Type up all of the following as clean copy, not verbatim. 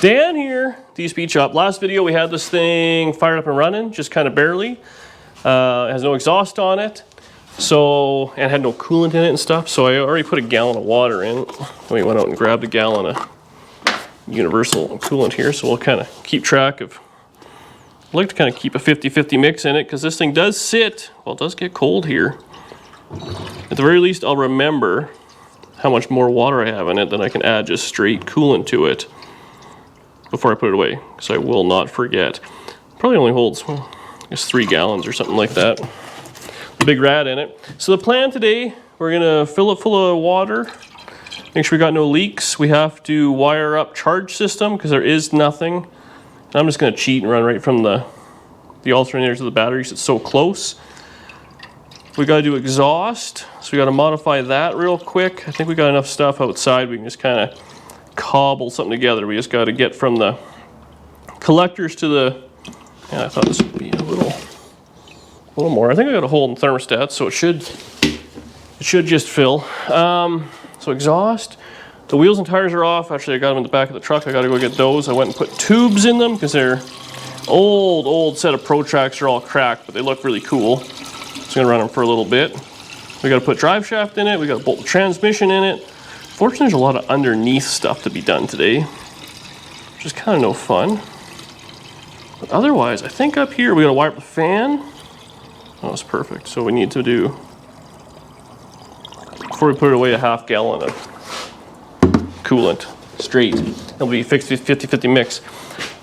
Dan here, D-Speed Shop. Last video we had this thing fired up and running, just kind of barely. It has no exhaust on it, so, and had no coolant in it and stuff, so I already put a gallon of water in. We went out and grabbed a gallon of universal coolant here, so we'll kind of keep track of, I'd like to kind of keep a 50-50 mix in it, because this thing does sit, well, it does get cold here. At the very least, I'll remember how much more water I have in it, then I can add just straight coolant to it before I put it away, because I will not forget. Probably only holds, well, I guess 3 gallons or something like that. The big rat in it. So the plan today, we're gonna fill it full of water, make sure we got no leaks. We have to wire up charge system because there is nothing. I'm just gonna cheat and run right from the alternator to the batteries. It's so close. We gotta do exhaust, so we gotta modify that real quick. I think we got enough stuff outside. We can just kind of cobble something together. We just gotta get from the collectors to the, yeah, I thought this would be a little more. I think I got a hole in the thermostat, so it should just fill. So exhaust, the wheels and tires are off. Actually, I got them in the back of the truck. I gotta go get those. I went and put tubes in them because they're old set of Pro Tracks. Are all cracked, but they look really cool. Just gonna run them for a little bit. We gotta put drive shaft in it. We gotta bolt the transmission in it. Fortunately, there's a lot of underneath stuff to be done today, which is kind of no fun. But otherwise, I think up here we gotta wire up the fan. Oh, that's perfect. So we need to do, before we put it away, a half gallon of coolant straight. It'll be fixed 50-50 mix.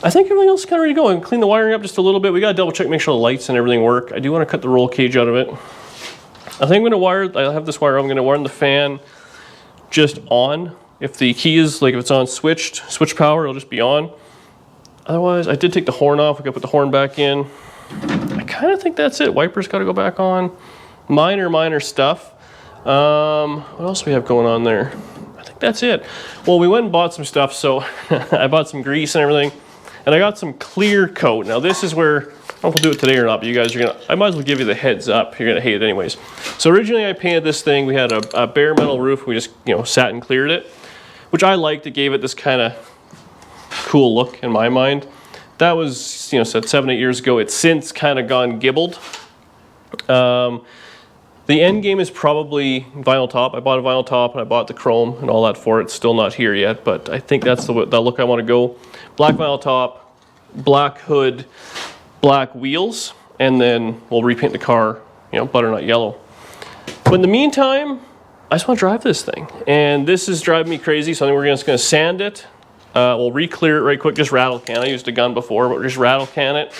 I think everything else is kind of ready to go. I can clean the wiring up just a little bit. We gotta double check, make sure the lights and everything work. I do want to cut the roll cage out of it. I think I'm gonna wire, I have this wire, I'm gonna wire the fan just on. If the key is, like if it's on switch power, it'll just be on. Otherwise, I did take the horn off. We gotta put the horn back in. I kind of think that's it. Wipers gotta go back on. Minor stuff. What else do we have going on there? I think that's it. Well, we went and bought some stuff, so I bought some grease and everything, and I got some clear coat. Now this is where, I don't know if we'll do it today or not, but you guys are gonna, I might as well give you the heads up. You're gonna hate it anyways. So originally I painted this thing. We had a bare metal roof. We just, sat and cleared it, which I liked. It gave it this kind of cool look in my mind. That was, said 7-8 years ago. It's since kind of gone gibbled. The end game is probably vinyl top. I bought a vinyl top and I bought the chrome and all that for it. It's still not here yet, but I think that's the look I want to go. Black vinyl top, black hood, black wheels, and then we'll repaint the car, butternut yellow. But in the meantime, I just want to drive this thing. And this is driving me crazy, so I think we're just going to sand it. We'll re-clear it right quick, just rattle can. I used a gun before, but we'll just rattle can it.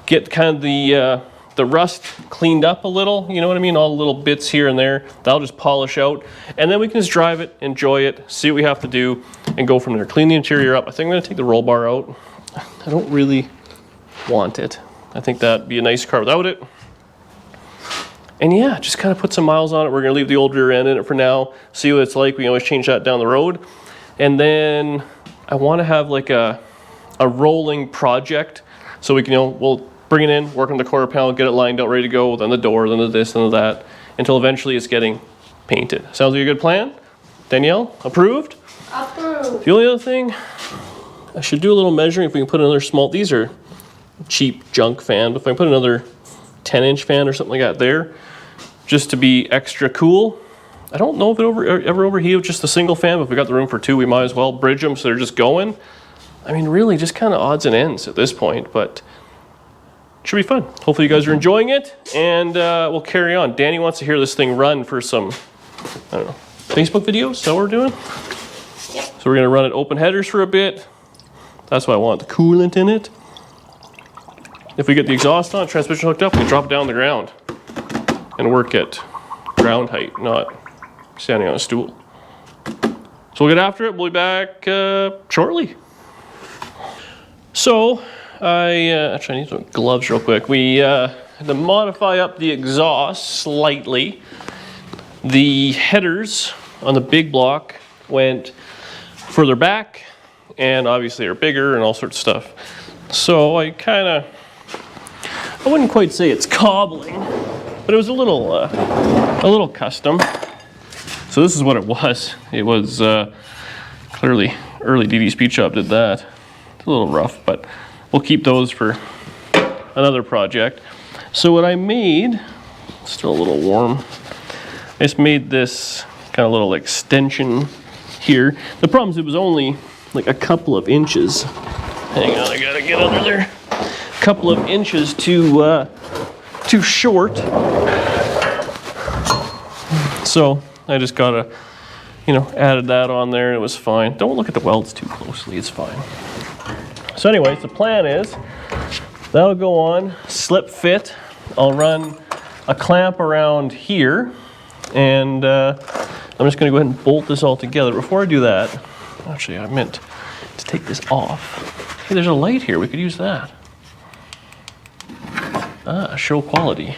Get kind of the rust cleaned up a little, you know what I mean? All the little bits here and there, that'll just polish out. And then we can just drive it, enjoy it, see what we have to do, and go from there. Clean the interior up. I think I'm gonna take the roll bar out. I don't really want it. I think that'd be a nice car without it. And yeah, just kind of put some miles on it. We're gonna leave the old rear end in it for now, see what it's like. We can always change that down the road. And then I wanna have like a rolling project, so we can, we'll bring it in, work on the quarter panel, get it lined out, ready to go, then the door, then the this, then the that, until eventually it's getting painted. Sounds like a good plan? Danielle, approved? Approved. The only other thing, I should do a little measuring if we can put another small, these are cheap junk fan, but if I put another 10-inch fan or something like that there, just to be extra cool. I don't know if it ever overheat with just a single fan, but if we got the room for 2, we might as well bridge them so they're just going. I mean, really, just kind of odds and ends at this point, but should be fun. Hopefully you guys are enjoying it, and we'll carry on. Danny wants to hear this thing run for some, I don't know, Facebook videos? Is that what we're doing? Yep. So we're gonna run it open headers for a bit. That's why I want the coolant in it. If we get the exhaust on, transmission hooked up, we'll drop it down on the ground and work at ground height, not standing on a stool. So we'll get after it. We'll be back shortly. So, actually I need some gloves real quick. We had to modify up the exhaust slightly. The headers on the big block went further back, and obviously are bigger and all sorts of stuff. So I wouldn't quite say it's cobbling, but it was a little custom. So this is what it was. It was clearly early DD Speed Shop did that. It's a little rough, but we'll keep those for another project. So what I made, still a little warm, I just made this kind of little extension here. The problem is it was only like a couple of inches. Hang on, I gotta get under there. A couple of inches too short. So I just gotta, added that on there and it was fine. Don't look at the welds too closely, it's fine. So anyways, the plan is that'll go on, slip fit. I'll run a clamp around here and I'm just gonna go ahead and bolt this all together. Before I do that, actually I meant to take this off. Hey, there's a light here, we could use that. Show quality.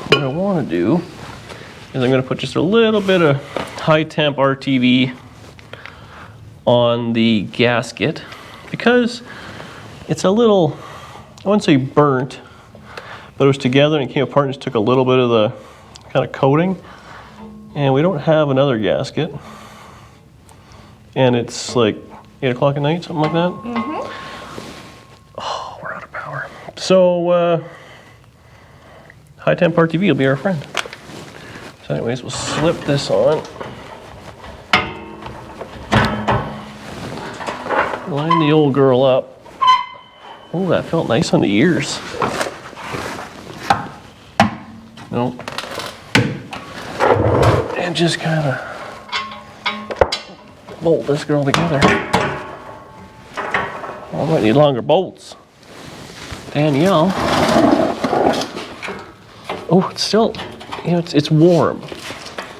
What I want to do is I'm going to put just a little bit of high temp RTV on the gasket because it's a little, I wouldn't say burnt, but it was together and it came apart and just took a little bit of the kind of coating. And we don't have another gasket. And it's like 8 o'clock at night, something like that. Mm-hmm. Oh, we're out of power. So, high temp RTV will be our friend. So anyways, we'll slip this on. Line the old girl up. Oh, that felt nice on the ears. Nope. And just kind of bolt this girl together. Oh, I might need longer bolts. Danielle. Oh, it's still, it's warm.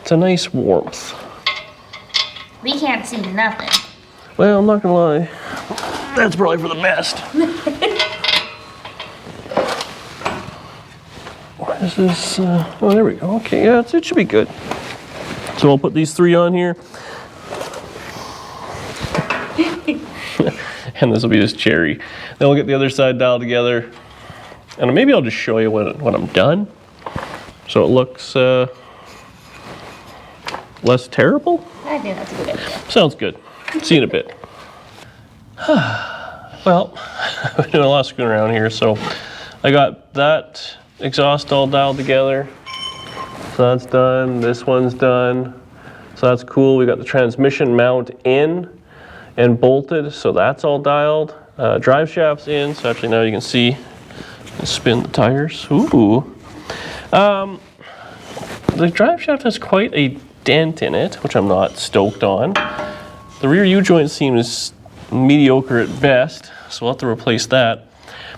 It's a nice warmth. We can't see nothing. Well, I'm not gonna lie. That's probably for the best. Where is this? Oh, there we go. Okay, yeah, it should be good. So I'll put these 3 on here. And this will be this cherry. Then we'll get the other side dialed together. And maybe I'll just show you when I'm done. So it looks less terrible? I think that's a good idea. Sounds good. See you in a bit. Well, I've been doing a lot of screwing around here, so I got that exhaust all dialed together. So that's done. This one's done. So that's cool. We got the transmission mount in and bolted, so that's all dialed. Drive shaft's in, so actually now you can see and spin the tires. Ooh. The drive shaft has quite a dent in it, which I'm not stoked on. The rear U-joint seems mediocre at best, so we'll have to replace that.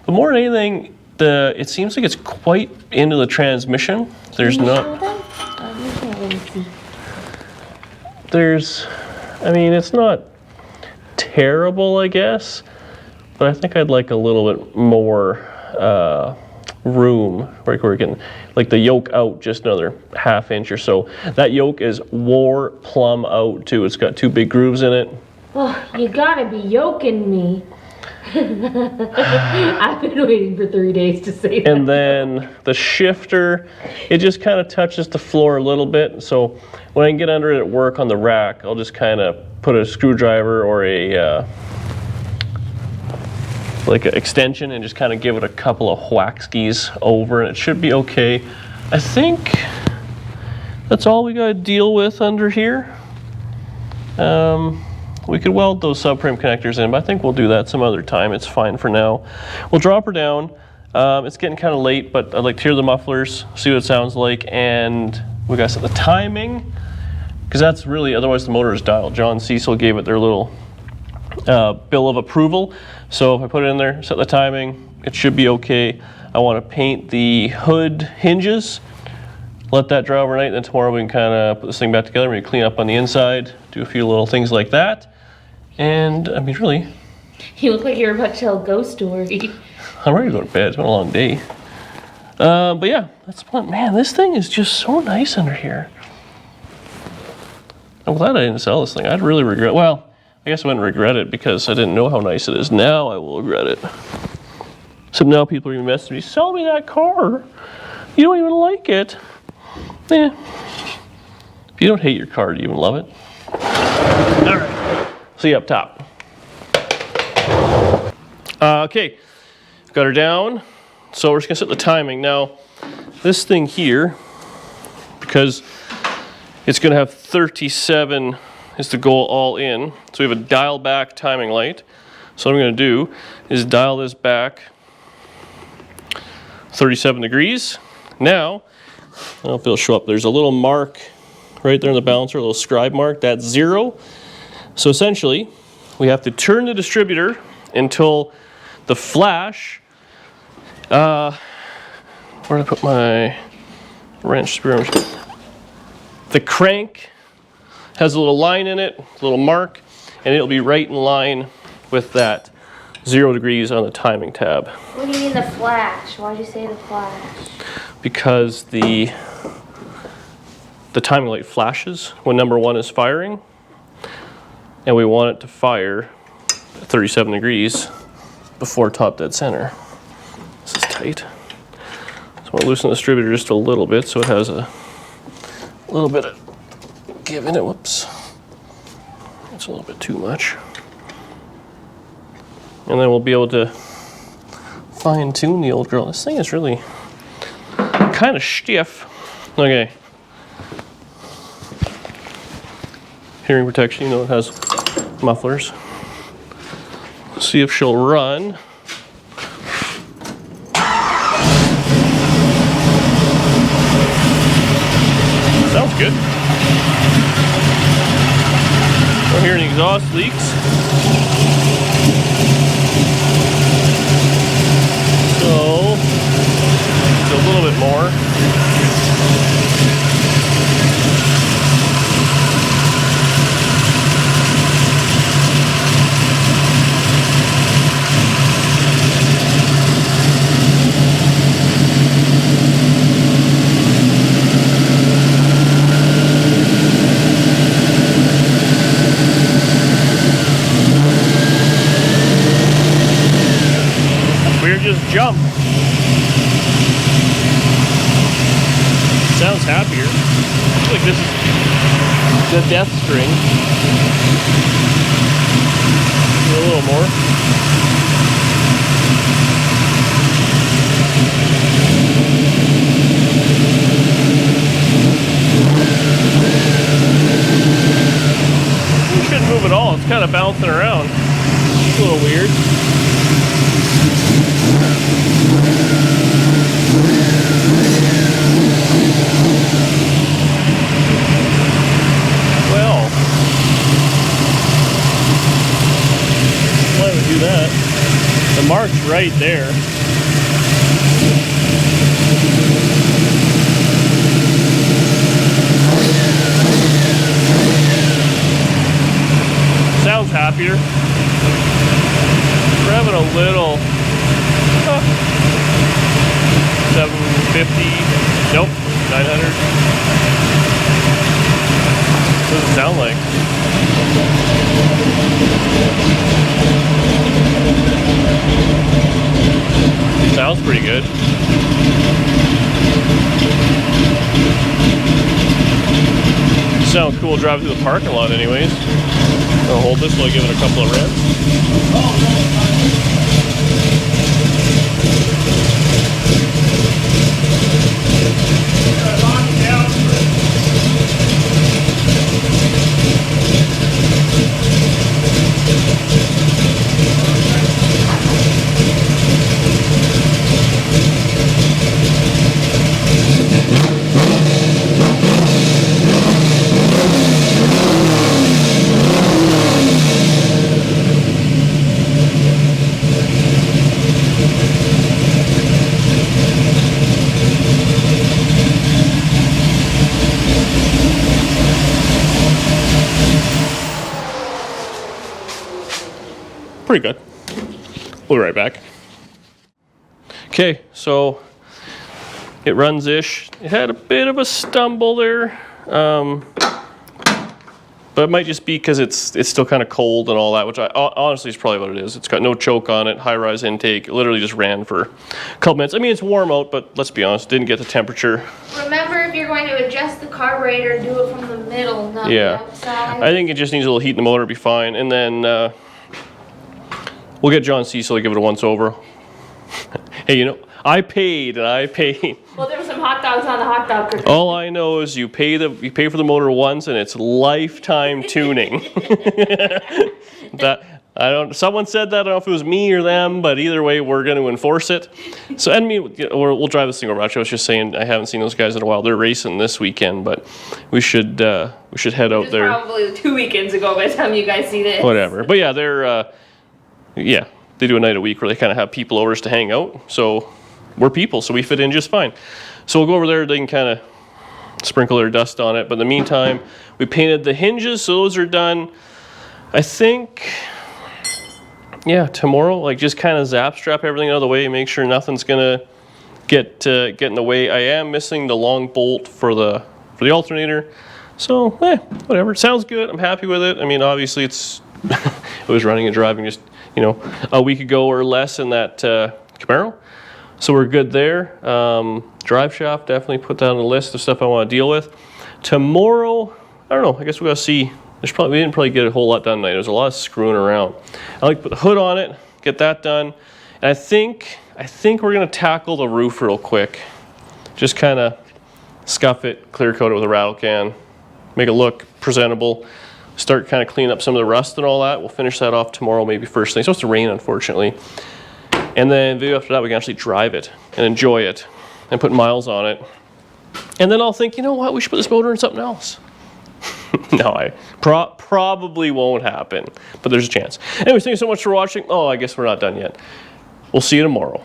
But more than anything, it seems like it's quite into the transmission. There's not. I mean, it's not terrible, I guess, but I think I'd like a little bit more room where we can, like the yoke out just another ½ inch or so. That yoke is wore plumb out too. It's got 2 big grooves in it. Oh, you gotta be yoking me. I've been waiting for 3 days to say that. And then the shifter, it just kind of touches the floor a little bit. So when I get under it at work on the rack, I'll just kind of put a screwdriver or a like an extension and just kind of give it a couple of whack-skis over and it should be okay. I think that's all we got to deal with under here. We could weld those subframe connectors in, but I think we'll do that some other time. It's fine for now. We'll drop her down. It's getting kind of late, but I'd like to hear the mufflers, see what it sounds like, and we got to set the timing, because that's really, otherwise the motor is dialed. John Cecil gave it their little bill of approval. So if I put it in there, set the timing, it should be okay. I want to paint the hood hinges, let that dry overnight, then tomorrow we can kind of put this thing back together, maybe clean up on the inside, do a few little things like that. And I mean, really, You look like you're about to tell a ghost story. I'm ready to go to bed. It's been a long day. But yeah, that's the plan. Man, this thing is just so nice under here. I'm glad I didn't sell this thing. I'd really regret, well, I guess I wouldn't regret it because I didn't know how nice it is. Now I will regret it. So now people are even messaging me, sell me that car. You don't even like it. Eh. If you don't hate your car, do you even love it? All right, see you up top. Okay, got her down. So we're just gonna set the timing. Now, this thing here, because it's gonna have 37 is the goal all in. So we have a dial back timing light. So what I'm gonna do is dial this back 37 degrees. Now, I don't know if it'll show up. There's a little mark right there in the balancer, a little scribe mark, that's 0. So essentially, we have to turn the distributor until the flash, where did I put my wrench, spear wrench? The crank has a little line in it, a little mark, and it'll be right in line with that 0 degrees on the timing tab. What do you mean the flash? Why'd you say the flash? Because the timing light flashes when number 1 is firing, and we want it to fire at 37 degrees before top dead center. This is tight. So I'm going to loosen the distributor just a little bit so it has a little bit of give in it. Whoops. That's a little bit too much. And then we'll be able to fine tune the old girl. This thing is really kind of stiff. Okay. Hearing protection, you know it has mufflers. See if she'll run. Sounds good. Don't hear any exhaust leaks. So, it's a little bit more. Jump. Sounds happier. I feel like this is the death string. A little more. You shouldn't move at all. It's kind of bouncing around. It's a little weird. Well, why would we do that? The mark's right there. Sounds happier. We're having a little 750, nope, 900. What does it sound like? Sounds pretty good. Sounds cool driving through the parking lot anyways. I'll hold this while I give it a couple of revs. Pretty good. We'll be right back. Okay, so it runs-ish. It had a bit of a stumble there. But it might just be because it's still kind of cold and all that, which honestly is probably what it is. It's got no choke on it, high-rise intake. It literally just ran for a couple minutes. I mean, it's warm out, but let's be honest, didn't get the temperature. Remember, if you're going to adjust the carburetor, do it from the middle, not the outside. I think it just needs a little heat in the motor, be fine. And then we'll get John Cecil to give it a once-over. Hey, you know, I paid. Well, there were some hot dogs on the hot dog cooker. All I know is you pay for the motor once, and it's lifetime tuning. Someone said that. I don't know if it was me or them, but either way, we're going to enforce it. So, I mean, we'll drive this thing over. Actually, I was just saying I haven't seen those guys in a while. They're racing this weekend, but we should head out there. Probably 2 weekends ago by the time you guys see this. Whatever. But yeah, they do a night a week where they kind of have people overs to hang out. So we're people, so we fit in just fine. So we'll go over there. They can kind of sprinkle their dust on it. But in the meantime, we painted the hinges, so those are done. I think, yeah, tomorrow, like just kind of zap strap everything out of the way, make sure nothing's gonna get in the way. I am missing the long bolt for the alternator. So, whatever. Sounds good. I'm happy with it. I mean, obviously, it was running and driving just, a week ago or less in that Camaro. So we're good there. Drive shaft, definitely put that on the list of stuff I want to deal with. Tomorrow, I don't know. I guess we got to see. We didn't probably get a whole lot done tonight. There's a lot of screwing around. I like to put the hood on it, get that done. And I think we're going to tackle the roof real quick. Just kind of scuff it, clear coat it with a rattle can, make it look presentable. Start kind of cleaning up some of the rust and all that. We'll finish that off tomorrow, maybe first thing. It's supposed to rain, unfortunately. And then maybe after that, we can actually drive it and enjoy it and put miles on it. And then I'll think, you know what, we should put this motor in something else. No, I probably won't happen, but there's a chance. Anyways, thank you so much for watching. Oh, I guess we're not done yet. We'll see you tomorrow.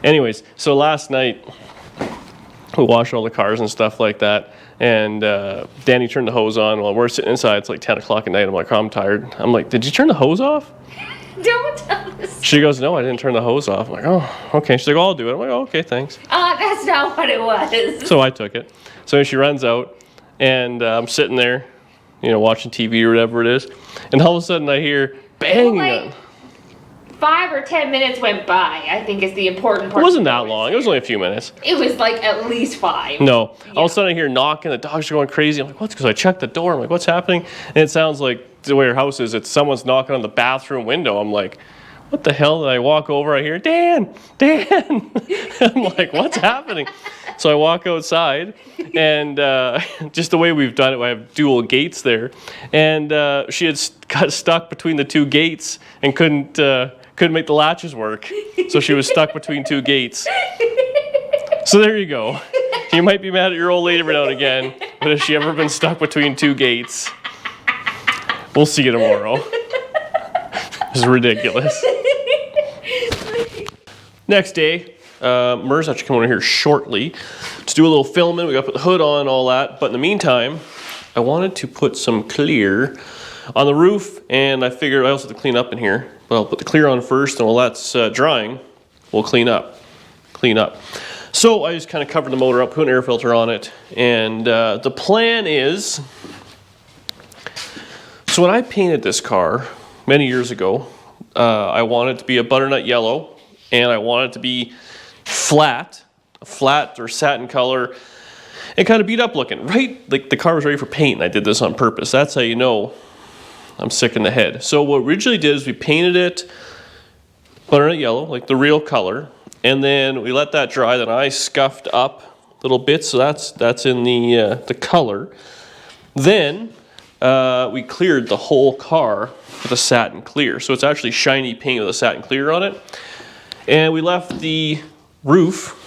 Anyways, so last night, we washed all the cars and stuff like that. And Danny turned the hose on while we're sitting inside. It's like 10 o'clock at night. I'm like, oh, I'm tired. I'm like, did you turn the hose off? Don't tell us. She goes, no, I didn't turn the hose off. I'm like, oh, okay. She's like, I'll do it. I'm like, oh, okay, thanks. That's not what it was. So I took it. So she runs out, and I'm sitting there, watching TV or whatever it is. And all of a sudden I hear banging. 5 or 10 minutes went by, I think is the important part. It wasn't that long. It was only a few minutes. It was like at least 5. No. Yeah. All of a sudden I hear knocking. The dogs are going crazy. I'm like, what's? Because I checked the door. I'm like, what's happening? And it sounds like the way her house is, it's someone's knocking on the bathroom window. I'm like, what the hell? Did I walk over? I hear, Dan. I'm like, what's happening? So I walk outside, and just the way we've done it, I have dual gates there. And she had got stuck between the two gates and couldn't make the latches work. So she was stuck between two gates. So there you go. You might be mad at your old lady every now and again, but has she ever been stuck between two gates? We'll see you tomorrow. This is ridiculous. Next day, Mer's actually coming over here shortly to do a little filming. We got to put the hood on, all that. But in the meantime, I wanted to put some clear on the roof, and I figured I also have to clean up in here. But I'll put the clear on first, and while that's drying, we'll clean up. So I just kind of covered the motor up, put an air filter on it, and the plan is, so when I painted this car many years ago, I wanted it to be a butternut yellow, and I wanted it to be flat or satin color, and kind of beat up looking, right? Like the car was ready for paint, and I did this on purpose. That's how you know I'm sick in the head. So what we originally did is we painted it butternut yellow, like the real color, and then we let that dry. Then I scuffed up little bits, so that's in the color. Then we cleared the whole car with a satin clear. So it's actually shiny paint with a satin clear on it. And we left the roof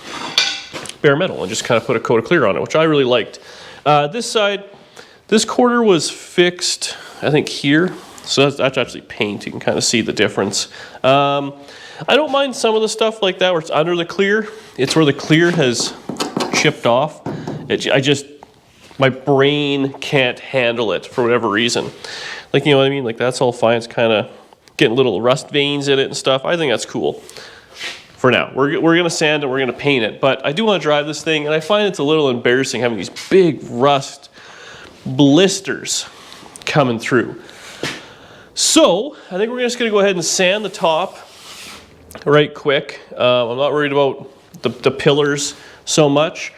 bare metal and just kind of put a coat of clear on it, which I really liked. This side, this quarter was fixed, I think here. So that's actually paint. You can kind of see the difference. I don't mind some of the stuff like that where it's under the clear. It's where the clear has chipped off. My brain can't handle it for whatever reason. Like, you know what I mean? Like, that's all fine. It's kind of getting little rust veins in it and stuff. I think that's cool. for now. We're gonna sand it, we're gonna paint it, but I do want to drive this thing, and I find it's a little embarrassing having these big rust blisters coming through. So I think we're just gonna go ahead and sand the top right quick. I'm not worried about the pillars so much.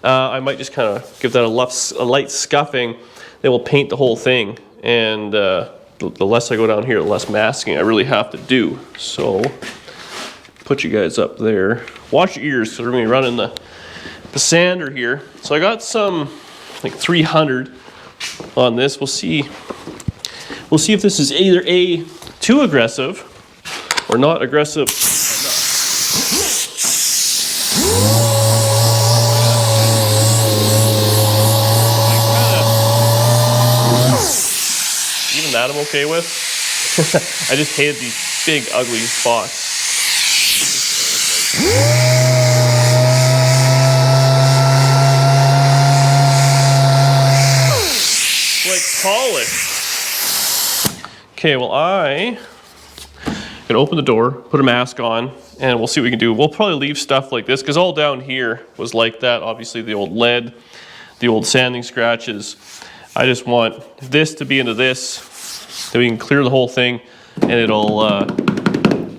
I might just kind of give that a light scuffing. Then we'll paint the whole thing, and the less I go down here, the less masking I really have to do. So put you guys up there. Watch your ears, because we're going to be running the sander here. So I got some, like 300 on this. We'll see if this is either A, too aggressive, or not aggressive enough. Even that I'm okay with. I just hated these big, ugly spots. Like polished. Okay, well I'm gonna open the door, put a mask on, and we'll see what we can do. We'll probably leave stuff like this, because all down here was like that. Obviously the old lead, the old sanding scratches. I just want this to be into this, then we can clear the whole thing, and it'll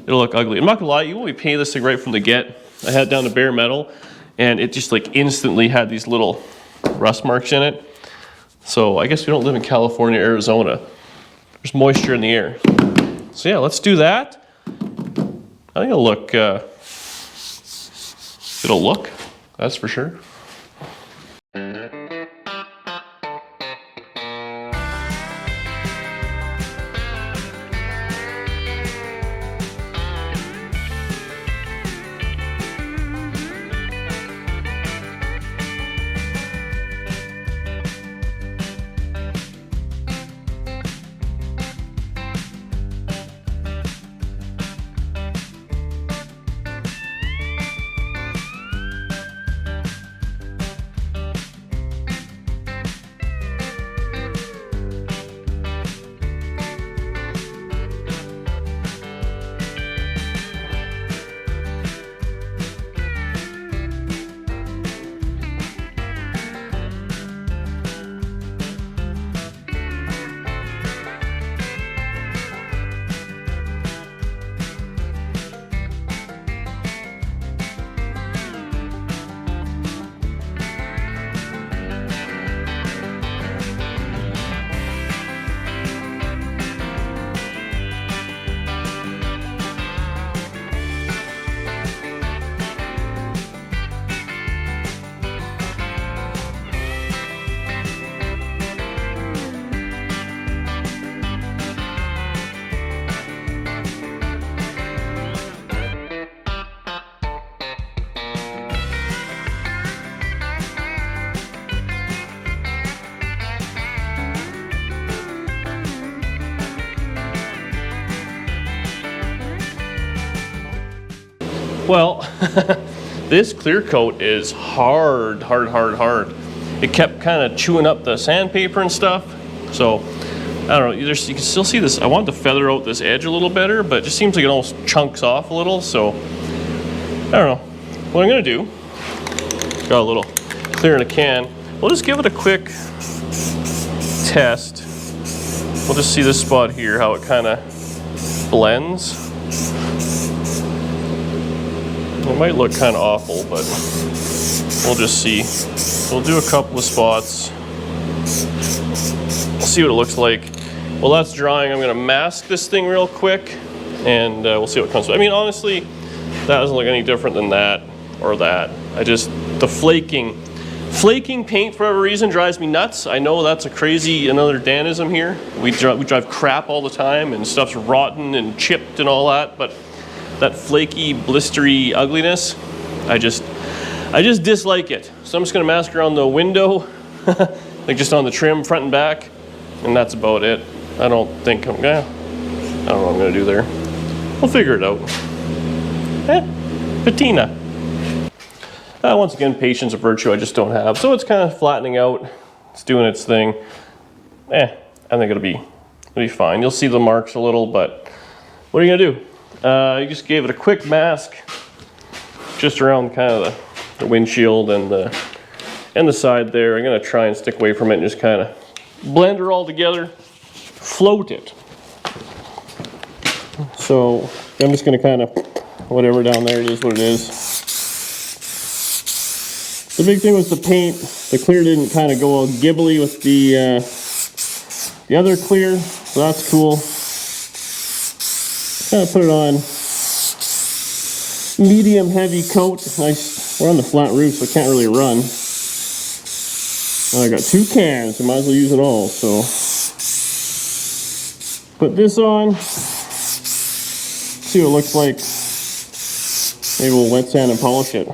look ugly. I'm not gonna lie, even when we painted this thing right from the get, I had it down to bare metal, and it just like instantly had these little rust marks in it. So I guess we don't live in California, Arizona. There's moisture in the air. So yeah, let's do that. I think it'll look, that's for sure. Well, this clear coat is hard. It kept kind of chewing up the sandpaper and stuff. So, I don't know, you can still see this. I wanted to feather out this edge a little better, but it just seems like it almost chunks off a little. So, I don't know. What I'm gonna do, got a little clear in a can. We'll just give it a quick test. We'll just see this spot here, how it kind of blends. It might look kind of awful, but we'll just see. We'll do a couple of spots. See what it looks like. While that's drying, I'm gonna mask this thing real quick, and we'll see what comes. I mean, honestly, that doesn't look any different than that or that. The flaking paint for whatever reason drives me nuts. I know that's another Danism here. We drive crap all the time, and stuff's rotten and chipped and all that, but that flaky, blistery ugliness, I just dislike it. So I'm just gonna mask around the window, like just on the trim, front and back, and that's about it. I don't know what I'm gonna do there. We'll figure it out. Patina. Once again, patience, a virtue I just don't have. So it's kind of flattening out. It's doing its thing. I think it'll be fine. You'll see the marks a little, but what are you gonna do? You just gave it a quick mask, just around kind of the windshield and the side there. I'm gonna try and stick away from it and just kind of blend it all together, float it. So I'm just gonna kind of, whatever down there, it is what it is. The big thing was the paint. The clear didn't kind of go all gibbly with the other clear, so that's cool. Kind of put it on medium heavy coat. We're on the flat roof, so I can't really run. I got 2 cans, so I might as well use it all. So put this on. See what it looks like. Maybe we'll wet sand and polish it.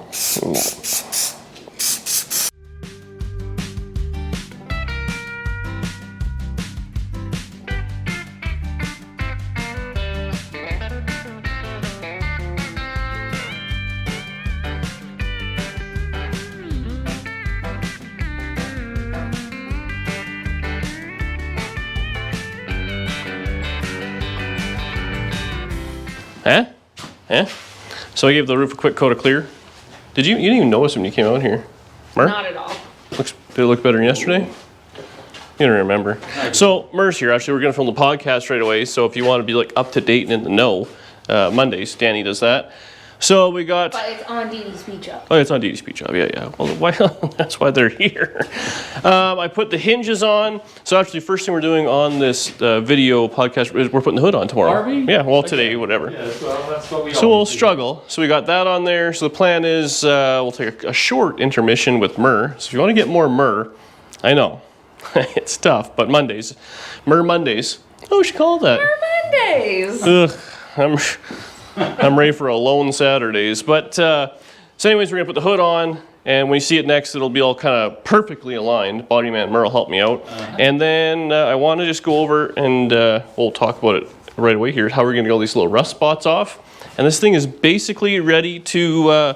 Huh? Huh? So I gave the roof a quick coat of clear. You didn't even notice when you came out here? Mer? Not at all. Did it look better than yesterday? You don't remember. So Mer's here. Actually, we're going to film the podcast right away. So if you want to be like up to date and in the know, Mondays, Danny does that. So we got. But it's on Dee Dee's Speed Shop. Oh, it's on Dee Dee's Speed Shop. Yeah. Well, that's why they're here. I put the hinges on. So actually, first thing we're doing on this video podcast is we're putting the hood on tomorrow. Are we? Yeah. Well, today, whatever. Yeah, well, that's what we So we'll struggle. So we got that on there. So the plan is we'll take a short intermission with Mer. So if you want to get more Mer, I know it's tough, but Mondays, Mer Mondays. Oh, we should call it that. Mondays. Ugh, I'm ready for a lone Saturdays. But so anyways, we're gonna put the hood on, and when you see it next, it'll be all kind of perfectly aligned. Body man Mer will help me out, and then I want to just go over and we'll talk about it right away here. How we're gonna get all these little rust spots off, and this thing is basically ready to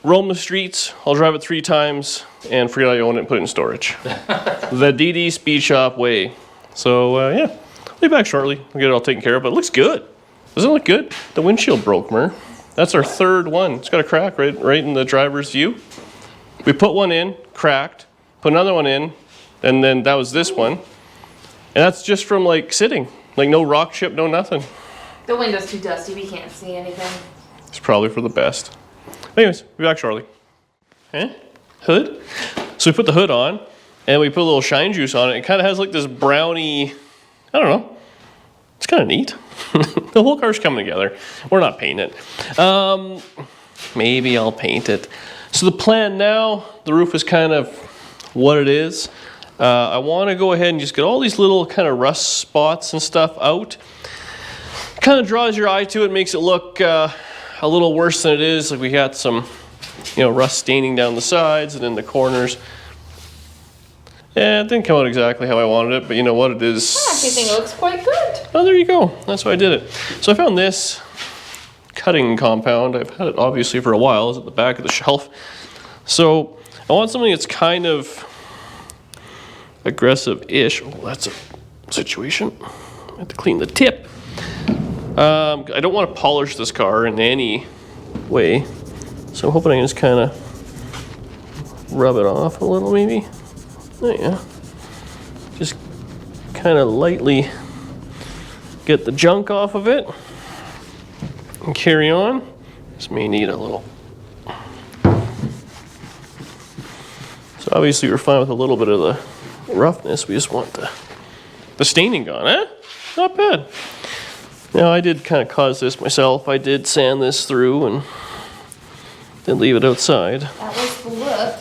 roam the streets. I'll drive it 3 times and forget I own it and put it in storage. The Dee Dee Speed Shop way. So yeah, I'll be back shortly. We'll get it all taken care of, but it looks good. Doesn't it look good? The windshield broke, Mer. That's our 3rd one. It's got a crack right in the driver's view. We put one in, cracked, put another one in, and then that was this one. And that's just from like sitting. Like no rock chip, no nothing. The window's too dusty. We can't see anything. It's probably for the best. Anyways, be back shortly. Hood? So we put the hood on, and we put a little shine juice on it. It kind of has like this browny, I don't know. It's kind of neat. The whole car's coming together. We're not painting it. Maybe I'll paint it. So the plan now, the roof is kind of what it is. I want to go ahead and just get all these little kind of rust spots and stuff out. Kind of draws your eye to it, makes it look a little worse than it is. Like we got some, rust staining down the sides and in the corners. Yeah, it didn't come out exactly how I wanted it, but you know what it is. I actually think it looks quite good. Oh, there you go. That's why I did it. So I found this cutting compound. I've had it obviously for a while. It's at the back of the shelf. So I want something that's kind of aggressive-ish. Oh, that's a situation. I have to clean the tip. I don't want to polish this car in any way. So I'm hoping I can just kind of rub it off a little maybe. There you go. Just kind of lightly get the junk off of it and carry on. This may need a little. So obviously we're fine with a little bit of the roughness. We just want the staining gone, eh? Not bad. Now I did kind of cause this myself. I did sand this through and then leave it outside. That was the look.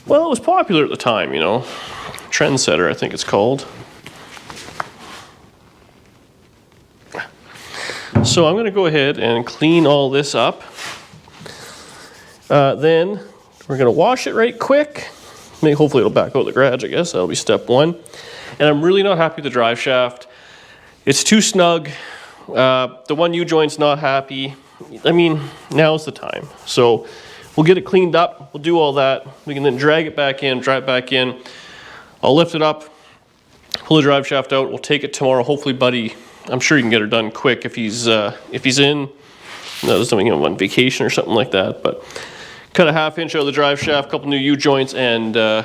Well, it was popular at the time, Trendsetter, I think it's called. So I'm going to go ahead and clean all this up. Then we're going to wash it right quick. Hopefully it'll back out the garage, I guess. That'll be step 1. And I'm really not happy with the drive shaft. It's too snug. The one U-joint's not happy. I mean, now's the time. So we'll get it cleaned up. We'll do all that. We can then drag it back in, drive it back in. I'll lift it up, pull the drive shaft out. We'll take it tomorrow. Hopefully, Buddy, I'm sure you can get her done quick if he's in No, this is on vacation or something like that. But cut a 1/2 inch out of the drive shaft, a couple new U-joints, and I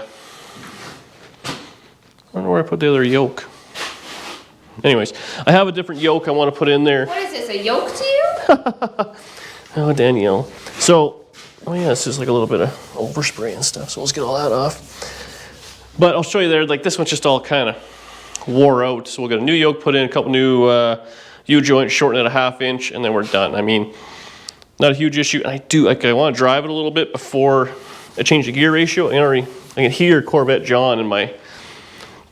don't know where I put the other yoke. Anyways, I have a different yoke I want to put in there. What is this, a yoke to you? Oh, Danielle. So, oh yeah, this is like a little bit of overspray and stuff, so let's get all that off. But I'll show you there, like this one's just all kind of wore out. So we'll get a new yoke put in, a couple new U-joints, shorten it a 1/2 inch, and then we're done. I mean, not a huge issue. I want to drive it a little bit before I change the gear ratio. I can hear Corvette John in my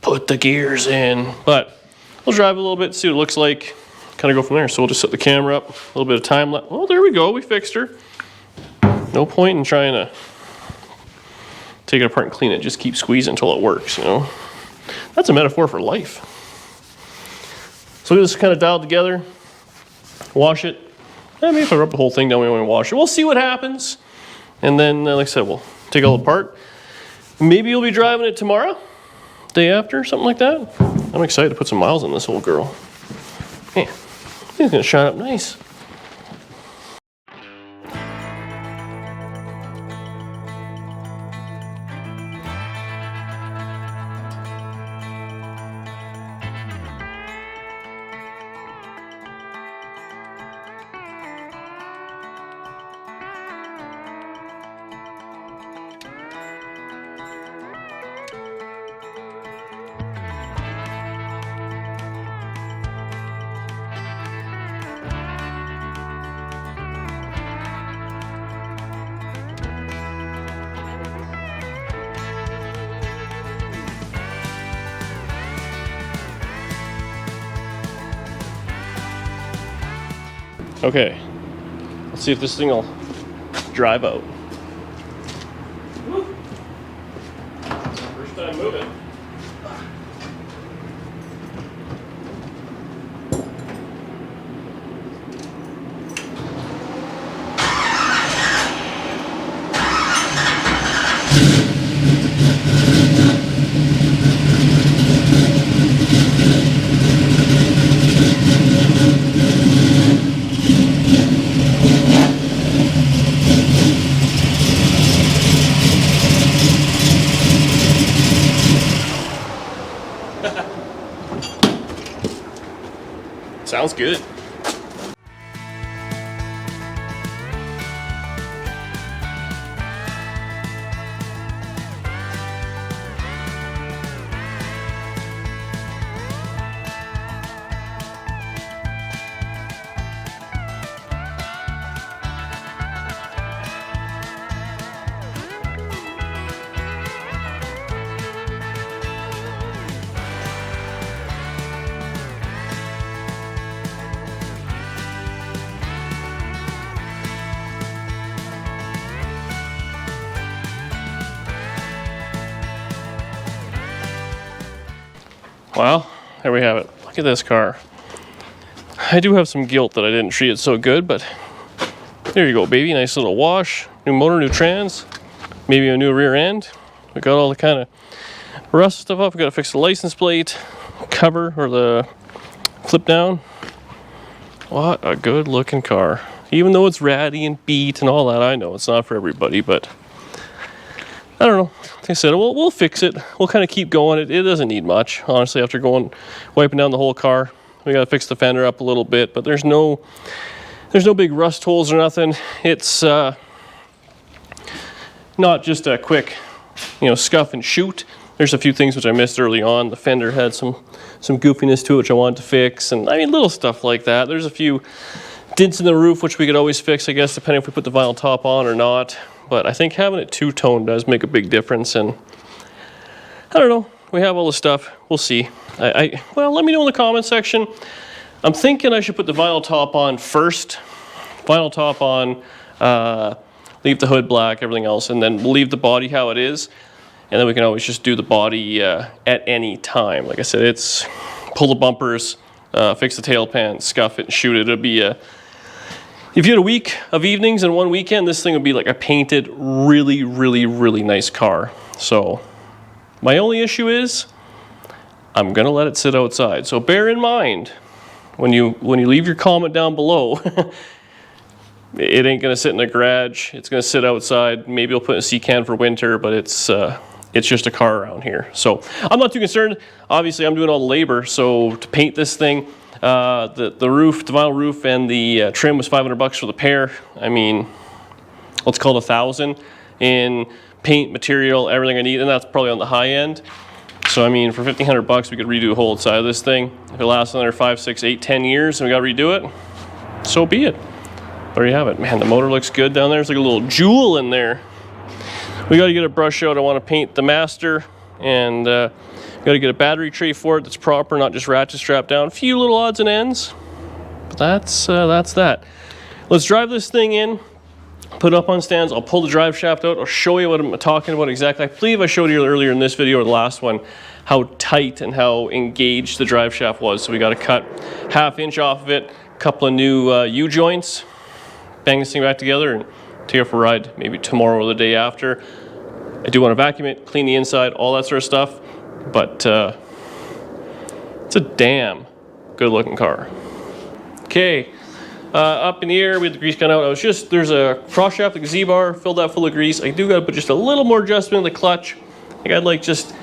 put the gears in, but we'll drive it a little bit, see what it looks like, kind of go from there. So we'll just set the camera up, a little bit of time lapse. Oh, there we go, we fixed her. No point in trying to take it apart and clean it, just keep squeezing until it works, you know. That's a metaphor for life. So we just kind of dialed together, wash it. Maybe if I rub the whole thing down, we don't want to wash it. We'll see what happens. And then, like I said, we'll take it all apart. Maybe you'll be driving it tomorrow, day after, something like that. I'm excited to put some miles on this old girl. Man, it's gonna shine up nice. Okay, let's see if this thing will drive out. First time moving. Sounds good. Well, there we have it. Look at this car. I do have some guilt that I didn't treat it so good, but there you go, baby. Nice little wash, new motor, new trans, maybe a new rear end. We got all the kind of rust stuff up. We got to fix the license plate cover or the flip down. What a good looking car. Even though it's ratty and beat and all that, I know it's not for everybody, but I don't know. Like I said, we'll fix it. We'll kind of keep going. It doesn't need much, honestly. After wiping down the whole car, we got to fix the fender up a little bit. But there's no big rust holes or nothing. It's not just a quick, scuff and shoot. There's a few things which I missed early on. The fender had some goofiness to it, which I wanted to fix, and I mean little stuff like that. There's a few dents in the roof which we could always fix, I guess, depending if we put the vinyl top on or not. But I think having it two-tone does make a big difference, and I don't know. We have all the stuff. We'll see. Well, let me know in the comment section. I'm thinking I should put the vinyl top on first. Vinyl top on, leave the hood black, everything else, and then we'll leave the body how it is. And then we can always just do the body at any time. Like I said, it's pull the bumpers, fix the tail pan, scuff it, and shoot it. It'll be if you had a week of evenings and one weekend, this thing would be like a painted, really, really, really nice car. So my only issue is I'm gonna let it sit outside. So bear in mind when you leave your comment down below, it ain't gonna sit in the garage. It's gonna sit outside. Maybe I'll put in a sea can for winter, but it's just a car around here. So I'm not too concerned. Obviously, I'm doing all the labor. So to paint this thing, the roof, the vinyl roof, and the trim was $500 for the pair. I mean, let's call it $1,000 in paint, material, everything I need, and that's probably on the high end. So I mean, for $1,500, we could redo the whole side of this thing. If it lasts another 5, 6, 8, 10 years, and we gotta redo it, so be it. There you have it. Man, the motor looks good down there. There's like a little jewel in there. We got to get a brush out. I want to paint the master, and got to get a battery tray for it that's proper, not just ratchet strapped down. A few little odds and ends, but that's that. Let's drive this thing in, put it up on stands. I'll pull the drive shaft out. I'll show you what I'm talking about exactly. I believe I showed you earlier in this video or the last one how tight and how engaged the drive shaft was. So we got to cut 1/2 inch off of it, a couple of new U-joints, bang this thing back together, and take it for a ride maybe tomorrow or the day after. I do want to vacuum it, clean the inside, all that sort of stuff, but it's a damn good looking car. Okay, up in the air, we had the grease gun out. There's a cross shaft, the Z-bar, filled that full of grease. I do got to put just a little more adjustment in the clutch. I got it's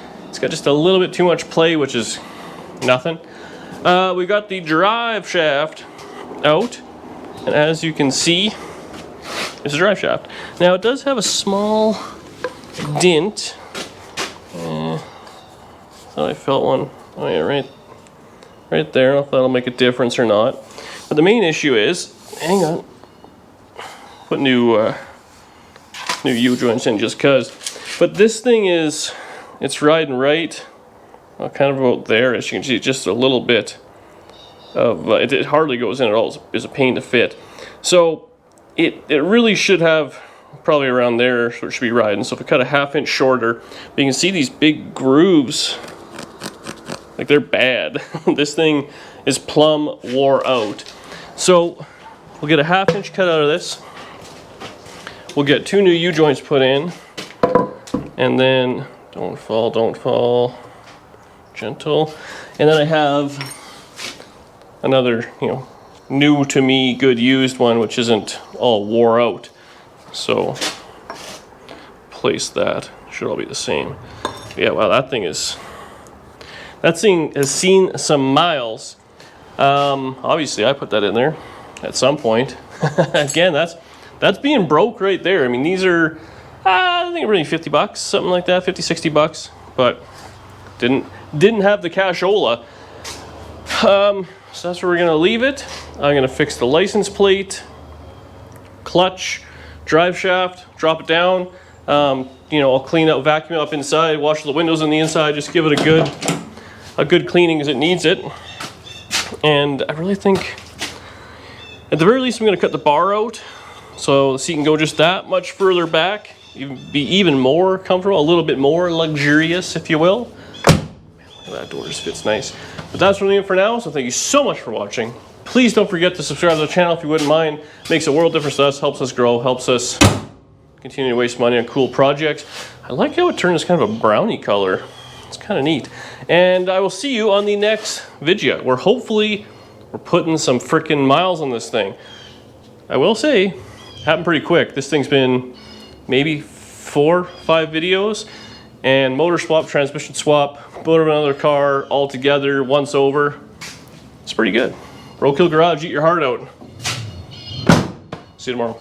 got just a little bit too much play, which is nothing. We got the drive shaft out, and as you can see, it's a drive shaft. Now it does have a small dent. Thought I felt one. Oh yeah, right there. I don't know if that'll make a difference or not. But the main issue is, hang on, put new U-joints in just cause. But this thing it's riding right, kind of about there. As you can see, just a little bit of it hardly goes in at all. It's a pain to fit. So it really should have probably around there, so it should be riding. So if I cut a 1/2 inch shorter, you can see these big grooves, like they're bad. This thing is plumb wore out. So we'll get a 1/2 inch cut out of this. We'll get 2 new U-joints put in, and then don't fall, gentle. And then I have another, new to me, good used one, which isn't all wore out. So place that. Should all be the same. Yeah, wow, that thing has seen some miles. Obviously, I put that in there at some point. Again, that's being broke right there. I mean, these are, I think really $50, something like that, $50, $60, but didn't have the cashola. So that's where we're gonna leave it. I'm gonna fix the license plate, clutch, drive shaft, drop it down. I'll clean up, vacuum up inside, wash the windows on the inside, just give it a good cleaning as it needs it. And I really think, at the very least, I'm gonna cut the bar out so the seat can go just that much further back, be even more comfortable, a little bit more luxurious, if you will. Man, look at that door, just fits nice. But that's really it for now, so thank you so much for watching. Please don't forget to subscribe to the channel if you wouldn't mind. It makes a world of difference to us, helps us grow, helps us continue to waste money on cool projects. I like how it turned this kind of a brownie color. It's kind of neat. And I will see you on the next video, where hopefully we're putting some freaking miles on this thing. I will say, happened pretty quick. This thing's been maybe 4, 5 videos, and motor swap, transmission swap, motor of another car all together once over. It's pretty good. Roadkill Garage, eat your heart out. See you tomorrow.